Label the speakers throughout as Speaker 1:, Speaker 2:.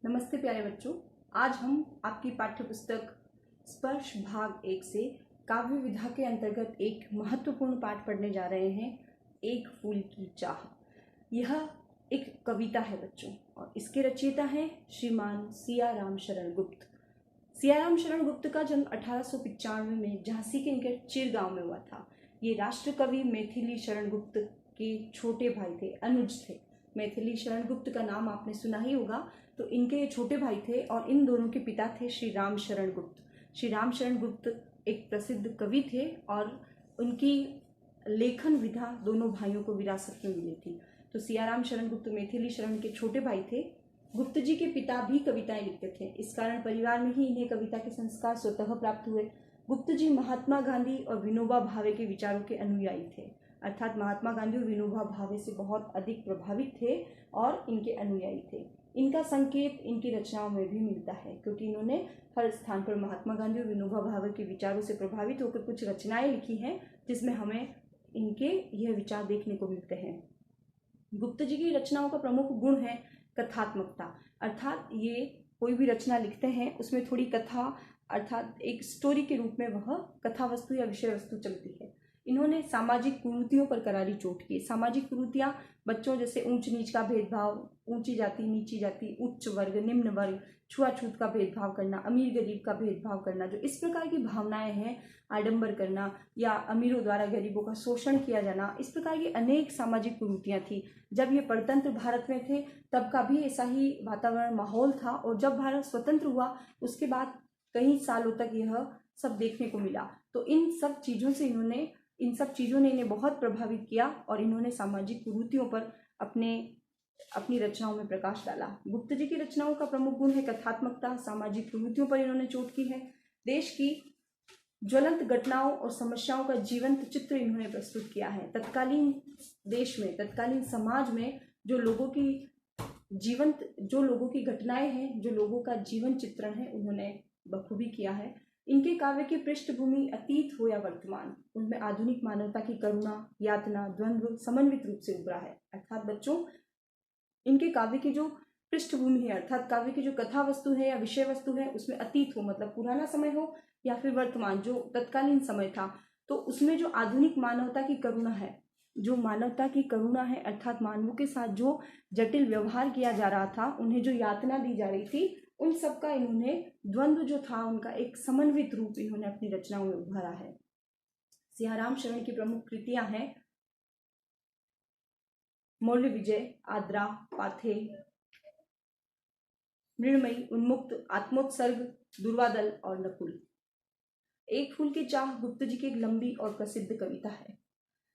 Speaker 1: नमस्ते प्यारे बच्चों। आज हम आपकी पाठ्य पुस्तक स्पर्श भाग 1 से काव्य विधा के अंतर्गत एक महत्वपूर्ण पाठ पढ़ने जा रहे हैं, एक फूल की चाह। यह एक कविता है बच्चों और इसके रचयिता हैं श्रीमान सियाराम शरण गुप्त। सियाराम शरण गुप्त का जन्म 1895 में झांसी के निकट चिर गांव में हुआ था। ये राष्ट्र कवि मैथिली शरण गुप्त के छोटे भाई थे, अनुज थे। मैथिली शरण गुप्त का नाम आपने सुना ही होगा। तो इनके ये छोटे भाई थे और इन दोनों के पिता थे श्री राम शरण गुप्त। श्री राम शरण गुप्त एक प्रसिद्ध कवि थे और उनकी लेखन विधा दोनों भाइयों को विरासत में मिली थी। तो सियाराम शरण गुप्त मैथिली शरण के छोटे भाई थे। गुप्त जी के पिता भी कविताएं लिखते थे, इस कारण परिवार में ही इन्हें कविता के संस्कार स्वतः प्राप्त हुए। गुप्त जी महात्मा गांधी और विनोबा भावे के विचारों के अनुयायी थे, अर्थात महात्मा गांधी और विनोबा भावे से बहुत अधिक प्रभावित थे और इनके अनुयायी थे। इनका संकेत इनकी रचनाओं में भी मिलता है, क्योंकि इन्होंने हर स्थान पर महात्मा गांधी और विनोबा भावे के विचारों से प्रभावित होकर कुछ रचनाएं लिखी हैं, जिसमें हमें इनके यह विचार देखने को मिलते हैं। गुप्त जी की रचनाओं का प्रमुख गुण है कथात्मकता, अर्थात ये कोई भी रचना लिखते हैं उसमें थोड़ी कथा अर्थात एक स्टोरी के रूप में वह कथा वस्तु या विषय वस्तु चलती है। इन्होंने सामाजिक कुरीतियों पर करारी चोट की। सामाजिक कुरीतियां बच्चों जैसे ऊंच नीच का भेदभाव, ऊंची जाति नीची जाति, उच्च वर्ग निम्न वर्ग, छुआछूत का भेदभाव करना, अमीर गरीब का भेदभाव करना, जो इस प्रकार की भावनाएं हैं, आडंबर करना या अमीरों द्वारा गरीबों का शोषण किया जाना, इस प्रकार की अनेक सामाजिक कुरीतियां थी। जब ये परतंत्र भारत में थे तब का भी ऐसा ही वातावरण माहौल था, और जब भारत स्वतंत्र हुआ उसके बाद कई सालों तक यह सब देखने को मिला। तो इन सब चीज़ों ने इन्हें बहुत प्रभावित किया और इन्होंने सामाजिक कुरीतियों पर अपनी रचनाओं में प्रकाश डाला। गुप्त जी की रचनाओं का प्रमुख गुण है कथात्मकता। सामाजिक कुरीतियों पर इन्होंने चोट की है। देश की ज्वलंत घटनाओं और समस्याओं का जीवंत चित्र इन्होंने प्रस्तुत किया है। तत्कालीन देश में, तत्कालीन समाज में जो लोगों की घटनाएं हैं, जो लोगों का जीवन चित्रण है, उन्होंने बखूबी किया है। इनके काव्य की पृष्ठभूमि अतीत हो या वर्तमान, उनमें आधुनिक मानवता की करुणा, यातना, द्वंद्व समन्वित रूप से उभरा है। अर्थात बच्चों, इनके काव्य की जो पृष्ठभूमि है, अर्थात काव्य की जो कथा वस्तु है या विषय वस्तु है, उसमें अतीत हो मतलब पुराना समय हो या फिर वर्तमान जो तत्कालीन समय था, तो उसमें जो आधुनिक मानवता की करुणा है, अर्थात मानवों के साथ जो जटिल व्यवहार किया जा रहा था, उन्हें जो यातना दी जा रही थी, उन सब का इन्होंने द्वंद्व जो था उनका एक समन्वित रूप इन्होंने अपनी रचनाओं में उभारा है। सियाराम शरण की प्रमुख कृतियां हैं मौल्य विजय, आद्रा, पाथे, मृण्मयी, उन्मुक्त, आत्मोत्सर्ग, दुर्वादल और नकुल। एक फूल की चाह गुप्त जी की एक लंबी और प्रसिद्ध कविता है।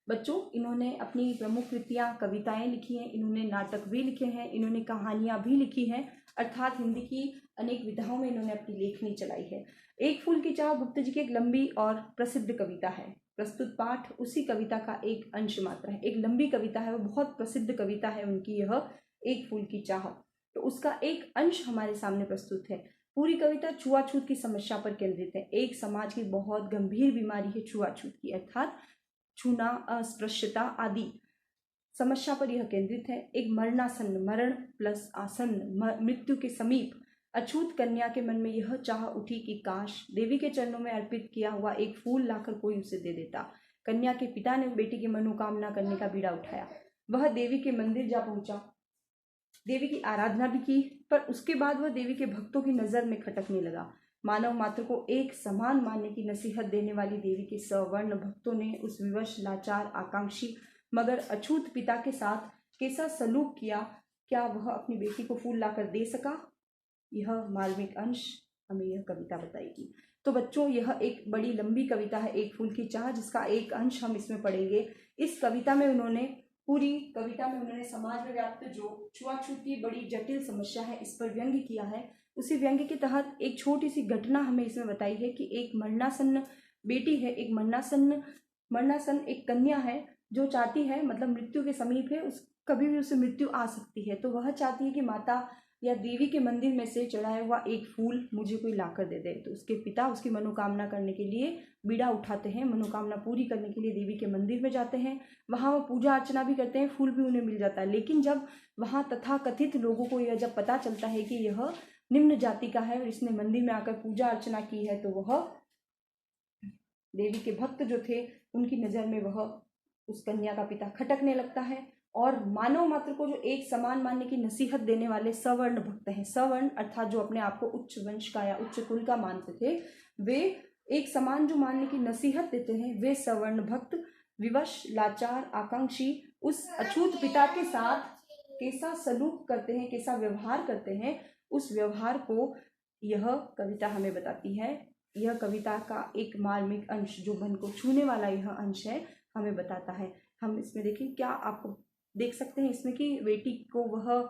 Speaker 1: बच्चों, इन्होंने अपनी प्रमुख कृतियां कविताएं लिखी हैं, इन्होंने नाटक भी लिखे हैं, इन्होंने कहानियां भी लिखी हैं, अर्थात हिंदी की अनेक विधाओं में इन्होंने अपनी लेखनी चलाई है। एक फूल की चाह गुप्त जी की एक लंबी और प्रसिद्ध कविता है। प्रस्तुत पाठ उसी कविता का एक अंश मात्र है। एक लंबी कविता है, वो बहुत प्रसिद्ध कविता है उनकी, यह एक फूल की चाह, तो उसका एक अंश हमारे सामने प्रस्तुत है। पूरी कविता छुआछूत की समस्या पर केंद्रित है। एक समाज की बहुत गंभीर बीमारी है छुआछूत की, अर्थात छूना, अस्पृश्यता आदि समस्या पर यह केंद्रित है। एक मरणासन्न, मरण प्लस आसन्न, मृत्यु के समीप अछूत कन्या के मन में यह चाह उठी कि काश देवी के चरणों में अर्पित किया हुआ एक फूल लाकर कोई उसे दे देता। कन्या के पिता ने बेटी की मनोकामना करने का बीड़ा उठाया। वह देवी के मंदिर जा पहुंचा, देवी की आराधना भी की, पर उसके बाद वह देवी के भक्तों की नजर में खटकने लगा। मानव मात्र को एक समान मानने की नसीहत देने वाली देवी के सवर्ण भक्तों ने उस विवश, लाचार, आकांक्षी मगर अछूत पिता के साथ कैसा सलूक किया। क्या वह अपनी बेटी को फूल लाकर दे सका? यह मार्मिक अंश हमें यह कविता बताएगी। तो बच्चों, यह एक बड़ी लंबी कविता है एक फूल की चाह, जिसका एक अंश हम इसमें पढ़ेंगे। इस कविता में उन्होंने समाज में व्याप्त जो छुआछूत की बड़ी जटिल समस्या है, इस पर व्यंग्य किया है। उसी व्यंग्य के तहत एक छोटी सी घटना हमें इसमें बताई है कि एक मरणासन्न बेटी है, एक मरणासन्न एक कन्या है जो चाहती है, मतलब मृत्यु के समीप है, कभी भी उसे मृत्यु आ सकती है, तो वह चाहती है कि माता या देवी के मंदिर में से चढ़ाया हुआ एक फूल मुझे कोई ला कर दे दे, तो उसके पिता उसकी मनोकामना करने के लिए बीड़ा उठाते हैं, मनोकामना पूरी करने के लिए देवी के मंदिर में जाते हैं, वहाँ वो पूजा अर्चना भी करते हैं, फूल भी उन्हें मिल जाता है। लेकिन जब वहाँ तथाकथित लोगों को यह जब पता चलता है कि यह निम्न जाति का है और इसने मंदिर में आकर पूजा अर्चना की है, तो वह देवी के भक्त जो थे उनकी नज़र में वह उस कन्या का पिता खटकने लगता है। और मानव मात्र को जो एक समान मानने की नसीहत देने वाले सवर्ण भक्त हैं, सवर्ण अर्थात जो अपने आप को उच्च वंश का या उच्च कुल का मानते थे, वे एक समान जो मानने की नसीहत देते हैं, वे सवर्ण भक्त विवश लाचार आकांक्षी उस अछूत पिता के साथ कैसा सलूक करते हैं, कैसा व्यवहार करते हैं, उस व्यवहार को यह कविता हमें बताती है। यह कविता का एक मार्मिक अंश, जो मन को छूने वाला यह अंश है, हमें बताता है। हम इसमें देखें, क्या आप देख सकते हैं इसमें कि बेटी को वह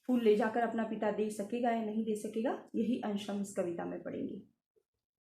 Speaker 1: फूल ले जाकर अपना पिता दे सकेगा या नहीं दे सकेगा, यही अंश हम इस कविता में पढ़ेंगे।